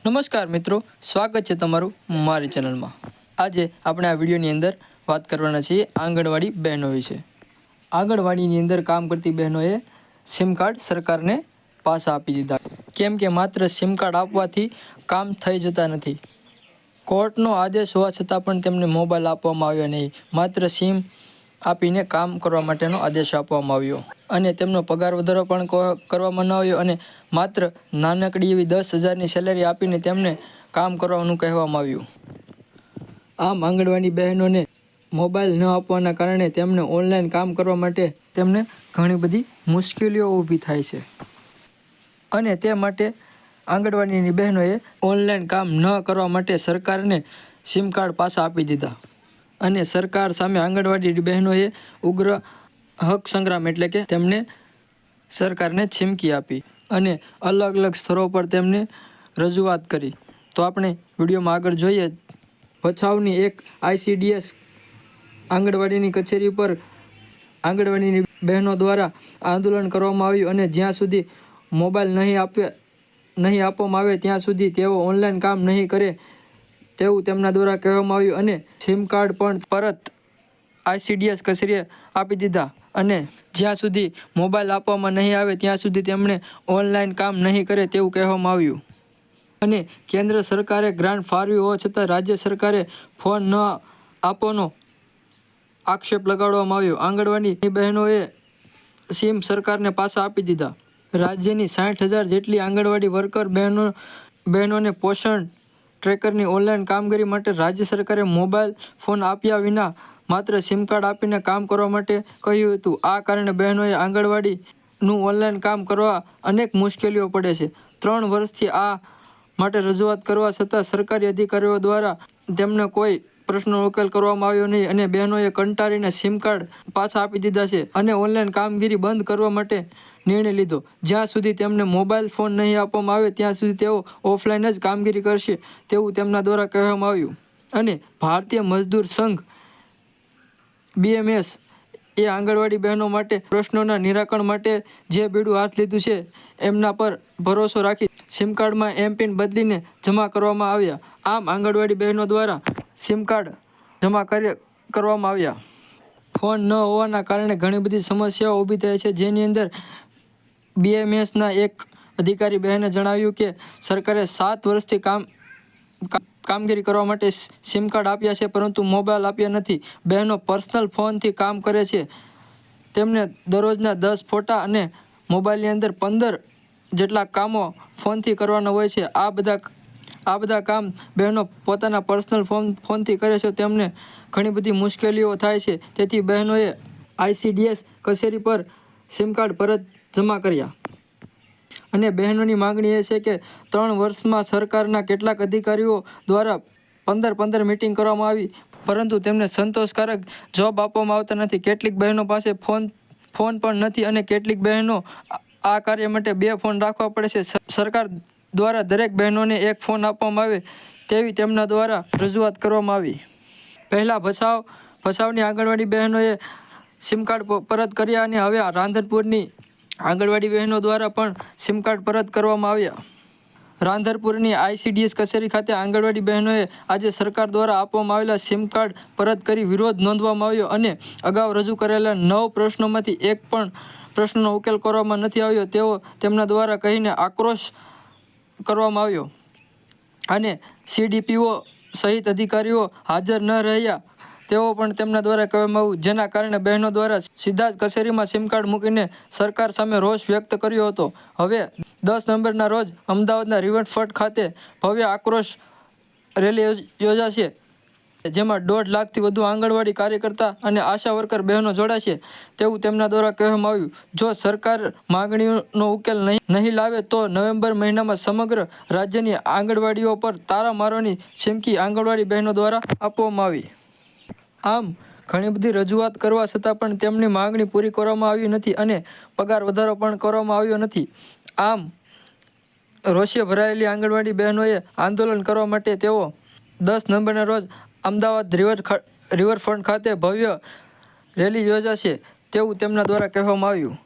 નમસ્કાર મિત્રો, સ્વાગત છે તમારું મારી ચેનલમાં। આજે આપણે આ વિડીયોની અંદર વાત કરવાના છીએ આંગણવાડી બહેનો વિશે। આંગણવાડીની અંદર કામ કરતી બહેનોએ સિમ કાર્ડ સરકારને પાછા આપી દીધા, કેમ કે માત્ર સિમ કાર્ડ આપવાથી કામ થઈ જતા નથી। કોર્ટનો આદેશ હોવા છતાં પણ તેમને મોબાઈલ આપવામાં આવ્યો નહીં, માત્ર સિમ આપીને કામ કરવા માટેનો આદેશ આપવામાં આવ્યો અને તેમનો પગાર વધારો પણ કરવામાં ન આવ્યો અને માત્ર નાનકડી એવી 10,000ની સેલેરી આપીને તેમને કામ કરવાનું કહેવામાં આવ્યું। આમ આંગણવાડી બહેનોને મોબાઈલ ન આપવાના કારણે તેમને ઓનલાઈન કામ કરવા માટે તેમને ઘણી બધી મુશ્કેલીઓ ઊભી થાય છે અને તે માટે આંગણવાડીની બહેનોએ ઓનલાઈન કામ ન કરવા માટે સરકારને સિમ કાર્ડ પાછા આપી દીધા અને સરકાર સામે આંગણવાડી બહેનોએ ઉગ્ર હક સંગ્રામ એટલે કે તેમને સરકારને ચીમકી આપી અને અલગ અલગ સ્તરો પર તેમને રજૂઆત કરી। તો આપણે વિડીયોમાં આગળ જોઈએ। ભચાઉની એક ICDS આંગણવાડીની કચેરી પર આંગણવાડીની બહેનો દ્વારા આંદોલન કરવામાં આવ્યું અને જ્યાં સુધી મોબાઈલ નહીં આપવામાં આવે ત્યાં સુધી તેઓ ઓનલાઈન કામ નહીં કરે તેવું તેમના દ્વારા કહેવામાં આવ્યું અને સિમ કાર્ડ પણ પરત ICDS કચેરીએ આપી દીધા અને જ્યાં સુધી મોબાઈલ આપવામાં નહીં આવે ત્યાં સુધી તેમણે ઓનલાઈન કામ નહીં કરે તેવું કહેવામાં આવ્યું અને કેન્દ્ર સરકારે ગ્રાન્ટ ફાળવી હોવા છતાં રાજ્ય સરકારે ફોન ન આપવાનો આક્ષેપ લગાડવામાં આવ્યો। આંગણવાડી બહેનોએ સિમ સરકારને પાછા આપી દીધા। રાજ્યની 60,000 જેટલી આંગણવાડી વર્કર બહેનોને પોષણ ટ્રેકરની ઓનલાઈન કામગીરી માટે રાજ્ય સરકારે મોબાઈલ ફોન આપ્યા વિના માત્ર સિમ કાર્ડ આપીને કામ કરવા માટે કહ્યું હતું। આ કારણે બહેનોએ આંગણવાડીનું ઓનલાઈન કામ કરવા અનેક મુશ્કેલીઓ પડે છે। 3 વર્ષથી આ માટે રજૂઆત કરવા છતાં સરકારી અધિકારીઓ દ્વારા તેમને કોઈ પ્રશ્નનો ઉકેલ કરવામાં આવ્યો નહીં અને બહેનોએ કંટાળીને સિમ કાર્ડ પાછા આપી દીધા છે અને ઓનલાઈન કામગીરી બંધ કરવા માટે નિર્ણય લીધો। જ્યાં સુધી તેમને મોબાઈલ ફોન નહીં આપવામાં આવે ત્યાં સુધી તેઓ ઓફલાઈન જ કામગીરી કરશે તેવું તેમના દ્વારા કહેવામાં આવ્યું અને ભારતીય મજદૂર સંઘ BMS એ આંગણવાડી બહેનો માટે પ્રશ્નોના નિરાકરણ માટે જે બીડું હાથ લીધું છે એમના પર ભરોસો રાખી સિમ કાર્ડમાં એમપિન બદલીને જમા કરવામાં આવ્યા। આમ આંગણવાડી બહેનો દ્વારા સિમ કાર્ડ જમા કરવામાં આવ્યા। ફોન ન હોવાના કારણે ઘણી બધી સમસ્યાઓ ઊભી થાય છે, જેની અંદર BMSના એક અધિકારી બહેને જણાવ્યું કે સરકારે 7 વર્ષથી કામગીરી કરવા માટે સિમ કાર્ડ આપ્યા છે પરંતુ મોબાઈલ આપ્યા નથી। બહેનો પર્સનલ ફોનથી કામ કરે છે, તેમને દરરોજના 10 ફોટા અને મોબાઈલની અંદર 15 જેટલા કામો ફોનથી કરવાના હોય છે। આ બધા કામ બહેનો પોતાના પર્સનલ ફોનથી કરે છે, તેમને ઘણી બધી મુશ્કેલીઓ થાય છે। તેથી બહેનોએ ICDS કચેરી પર સિમ કાર્ડ પરત જમા કર્યા અને બહેનોની માંગણી એ છે કે 3 વર્ષમાં સરકારના કેટલાક અધિકારીઓ દ્વારા 15 મિટિંગ કરવામાં આવી પરંતુ તેમને સંતોષકારક જવાબ આપવામાં આવતા નથી। કેટલીક બહેનો પાસે ફોન પણ નથી અને કેટલીક બહેનો આ કાર્ય માટે 2 ફોન રાખવા પડે છે। સરકાર દ્વારા દરેક બહેનોને 1 ફોન આપવામાં આવે તેવી તેમના દ્વારા રજૂઆત કરવામાં આવી। પહેલાં ભચાઉની આંગણવાડી બહેનોએ સિમ કાર્ડ પરત કર્યા અને હવે રાધનપુરની આંગણવાડી બહેનો દ્વારા પણ સિમ કાર્ડ પરત કરવામાં આવ્યા। રાધનપુરની ICDS કચેરી ખાતે આંગણવાડી બહેનોએ આજે સરકાર દ્વારા આપવામાં આવેલા સિમ કાર્ડ પરત કરી વિરોધ નોંધવામાં આવ્યો અને અગાઉ રજૂ કરેલા 9 પ્રશ્નોમાંથી એક પણ પ્રશ્નનો ઉકેલ કરવામાં નથી આવ્યો તેવો તેમના દ્વારા કહીને આક્રોશ કરવામાં આવ્યો અને CDPO સહિત અધિકારીઓ હાજર ન રહ્યા તેવો પણ તેમના દ્વારા કહેવામાં આવ્યું, જેના કારણે બહેનો દ્વારા સીધા જ કચેરીમાં સિમ કાર્ડ મૂકીને સરકાર સામે રોષ વ્યક્ત કર્યો હતો। હવે 10 નવેમ્બરના રોજ અમદાવાદના રિવરફ્રન્ટ ખાતે ભવ્ય આક્રોશ રેલી યોજાશે, જેમાં 1.5 લાખથી વધુ આંગણવાડી કાર્યકર્તા અને આશા વર્કર બહેનો જોડાશે તેવું તેમના દ્વારા કહેવામાં આવ્યું। જો સરકાર માંગણીઓનો ઉકેલ નહીં લાવે તો નવેમ્બર મહિનામાં સમગ્ર રાજ્યની આંગણવાડીઓ પર તાળા મારવાની ચીમકી આંગણવાડી બહેનો દ્વારા આપવામાં આવી। આમ ઘણી બધી રજૂઆત કરવા છતાં પણ તેમની માંગણી પૂરી કરવામાં આવી નથી અને પગાર વધારો પણ કરવામાં આવ્યો નથી। આમ રોષે ભરાયેલી આંગણવાડી બહેનોએ આંદોલન કરવા માટે તેઓ 10 નવેમ્બરના રોજ અમદાવાદ રિવરફ્રન્ટ ખાતે ભવ્ય રેલી યોજાશે તેવું તેમના દ્વારા કહેવામાં આવ્યું।